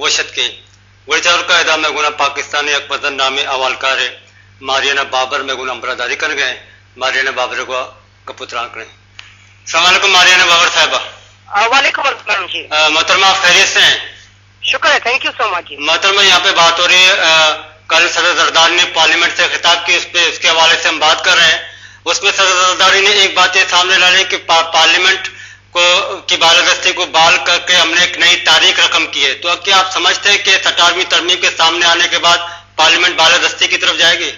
وشت کے ورچار قاعدہ میں گنا پاکستانی اکبر نام اولکار ماریانا بابر میں گنا برادری کر گئے ماریانا بابر کو کپوتران کریں. السلام علیکم ماریانا بابر صاحبہ. وعلیکم السلام جی. محترمہ آپ خیریت سے ہیں؟ شکر ہے, تھینک یو سو مچ جی. محترمہ یہاں پہ بات ہو رہی ہے, کل صدر زرداری نے پارلیمنٹ سے خطاب کی, اس کے حوالے سے ہم بات کر رہے ہیں. اس میں صدر زرداری نے ایک بات یہ سامنے لائی کہ پارلیمنٹ کی بالادستی کو بحال کر کے ہم نے ایک نئی تاریخ رقم کی ہے. تو کیا آپ سمجھتے ہیں کہ 18ویں ترمیم کے سامنے آنے کے بعد پارلیمنٹ بالادستی کی طرف جائے گی؟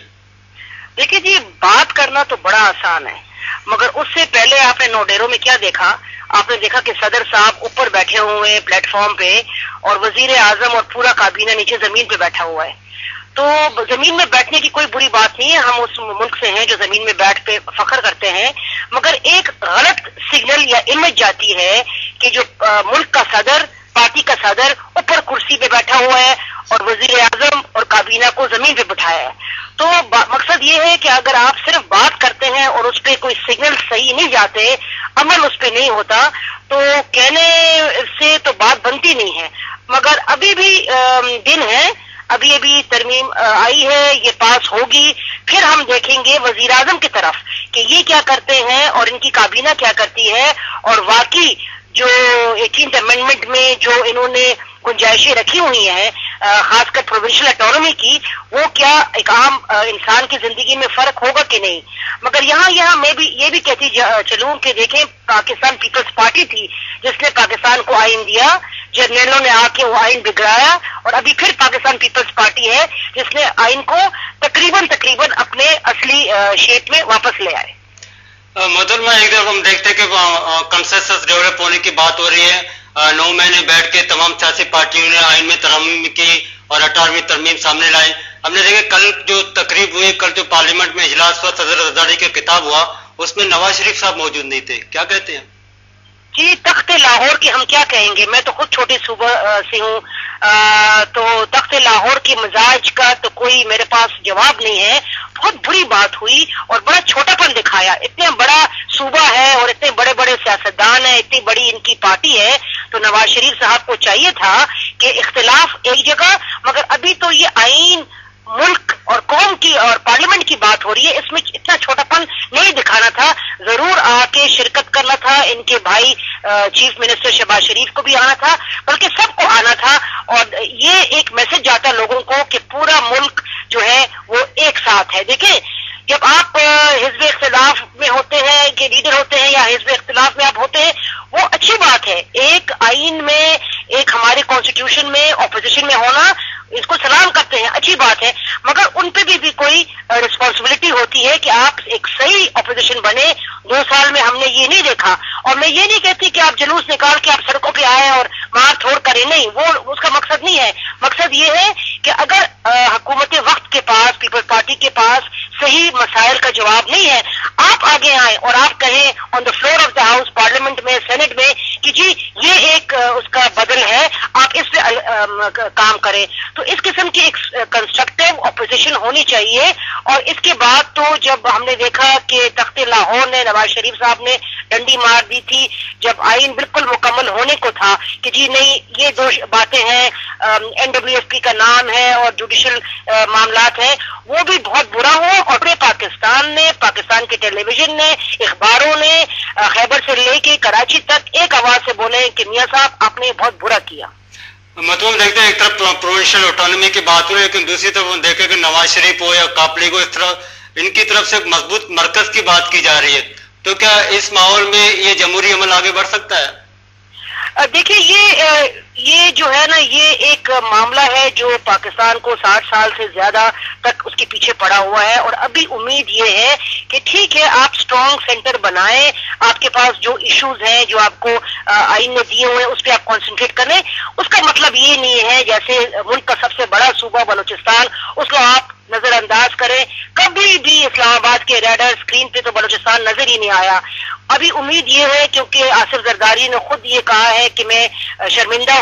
دیکھیے جی, بات کرنا تو بڑا آسان ہے, مگر اس سے پہلے آپ نے نوڈیرو میں کیا دیکھا؟ آپ نے دیکھا کہ صدر صاحب اوپر بیٹھے ہوئے پلیٹ فارم پہ اور وزیر اعظم اور پورا کابینہ نیچے زمین پہ بیٹھا ہوا ہے. تو زمین میں بیٹھنے کی کوئی بری بات نہیں ہے, ہم اس ملک سے ہیں جو زمین میں بیٹھ پہ فخر کرتے ہیں, مگر ایک غلط سگنل یا امیج جاتی ہے کہ جو ملک کا صدر, پارٹی کا صدر اوپر کرسی پہ بیٹھا ہوا ہے اور وزیر اعظم اور کابینہ کو زمین پہ بٹھایا ہے. تو مقصد یہ ہے کہ اگر آپ صرف بات کرتے ہیں اور اس پہ کوئی سگنل صحیح نہیں جاتے, عمل اس پہ نہیں ہوتا, تو کہنے سے تو بات بنتی نہیں ہے. مگر ابھی بھی دن ہے, ابھی ترمیم آئی ہے, یہ پاس ہوگی, پھر ہم دیکھیں گے وزیر اعظم کی طرف کہ یہ کیا کرتے ہیں اور ان کی کابینہ کیا کرتی ہے, اور واقعی جو 18th امینڈمنٹ میں جو انہوں نے گنجائشیں رکھی ہوئی ہیں خاص کر پروونشل اٹانومی کی, وہ کیا ایک عام انسان کی زندگی میں فرق ہوگا کہ نہیں. مگر یہاں میں بھی یہ بھی کہتی چلوں کہ دیکھیں, پاکستان پیپلز پارٹی تھی جس نے پاکستان کو آئین دیا, جرنیلوں نے آ کے وہ آئین بگڑایا, اور ابھی پھر پاکستان پیپلز پارٹی ہے جس نے آئین کو تقریباً اپنے اصلی شیپ میں واپس لے آئے. محترمہ ایک طرف ہم دیکھتے ہیں کہ کنسنسس ڈیولپ ہونے کی بات ہو رہی ہے, 9 مہینے بیٹھ کے تمام سیاسی پارٹیوں نے آئین میں ترمیم کی اور 18ویں ترمیم سامنے لائی. ہم نے دیکھا کل جو تقریب ہوئی, کل جو پارلیمنٹ میں اجلاس ہوا, صدر زرداری کا خطاب ہوا, اس میں نواز شریف صاحب موجود نہیں تھے, کیا کہتے ہیں؟ جی, تخت لاہور کی ہم کیا کہیں گے, میں تو خود چھوٹے صوبہ سے ہوں, تو تخت لاہور کے مزاج کا تو کوئی میرے پاس جواب نہیں ہے. بہت بری بات ہوئی اور بڑا چھوٹا پن دکھایا. اتنا بڑا صوبہ ہے اور اتنے بڑے بڑے سیاستدان ہیں, اتنی بڑی ان کی پارٹی ہے, تو نواز شریف صاحب کو چاہیے تھا کہ اختلاف ایک جگہ, مگر ابھی تو یہ آئین ملک اور قوم کی اور پارلیمنٹ کی بات ہو رہی ہے, اس میں اتنا چھوٹا پن نہیں دکھانا تھا. ضرور آ کے شرکت کرنا تھا, ان کے بھائی چیف منسٹر شہباز شریف کو بھی آنا تھا, بلکہ سب کو آنا تھا, اور یہ ایک میسج جاتا لوگوں کو کہ پورا ملک جو ہے وہ ایک ساتھ ہے. دیکھیں, جب آپ حزب اختلاف میں ہوتے ہیں کہ لیڈر ہوتے ہیں یا حزب اختلاف میں آپ ہوتے ہیں, وہ اچھی بات ہے. ایک آئین میں, ایک ہمارے کانسٹیٹیوشن میں اپوزیشن میں ہونا, اس کو سلام کرتے ہیں, اچھی بات ہے, مگر ان پہ بھی کوئی رسپانسبلٹی ہوتی ہے کہ آپ ایک صحیح اپوزیشن بنے. 2 سال میں ہم نے یہ نہیں دیکھا, اور میں یہ نہیں کہتی کہ آپ جلوس نکال کے آپ سڑکوں پہ آئے اور مار تھوڑ کریں, نہیں, وہ اس کا مقصد نہیں ہے. مقصد یہ ہے کہ اگر حکومت وقت کے پاس, پیپلز پارٹی کے پاس صحیح مسائل کا جواب نہیں ہے, آپ آگے آئیں اور آپ کہیں on the floor of the house, parliament میں, سینٹ میں, کہ جی یہ ایک اس کا بدل ہے, آپ اس پہ کام کریں. تو اس قسم کی ایک کنسٹرکٹیو اپوزیشن ہونی چاہیے. اور اس کے بعد تو جب ہم نے دیکھا کہ تخت لاہور نے نواز شریف صاحب نے ڈنڈی مار دی تھی, جب آئین بالکل مکمل ہونے کو تھا کہ جی نہیں, یہ 2 باتیں ہیں, NWFP کا نام ہے اور جوڈیشل معاملات ہیں, وہ بھی بہت برا ہو. اور پورے پاکستان نے, پاکستان کے ٹیلی ویژن نے, اخباروں نے خیبر سے لے کے کراچی تک ایک آواز سے بولے کہ میاں صاحب آپ نے بہت برا کیا. مطلب دیکھتے ہیں ایک طرف پروونشل آٹونومی کی بات ہو رہی ہے, لیکن دوسری طرف ہم دیکھیں کہ نواز شریف ہو یا کاپ لیگ ہو, اس طرح ان کی طرف سے مضبوط مرکز کی بات کی جا رہی ہے. تو کیا اس ماحول میں یہ جمہوری عمل آگے بڑھ سکتا ہے؟ دیکھیے, یہ جو ہے نا, یہ ایک معاملہ ہے جو پاکستان کو 60 سال سے زیادہ تک اس کے پیچھے پڑا ہوا ہے. اور ابھی امید یہ ہے کہ ٹھیک ہے, آپ اسٹرانگ سینٹر بنائیں, آپ کے پاس جو ایشوز ہیں جو آپ کو آئین میں دیے ہوئے ہیں اس پہ آپ کانسنٹریٹ کریں. اس کا مطلب یہ نہیں ہے جیسے ملک کا سب سے بڑا صوبہ بلوچستان, اس کو آپ نظر انداز کریں. کبھی بھی اسلام آباد کے ریڈر اسکرین پہ تو بلوچستان نظر ہی نہیں آیا. ابھی امید یہ ہے, کیونکہ آصف زرداری نے خود یہ کہا ہے کہ میں شرمندہ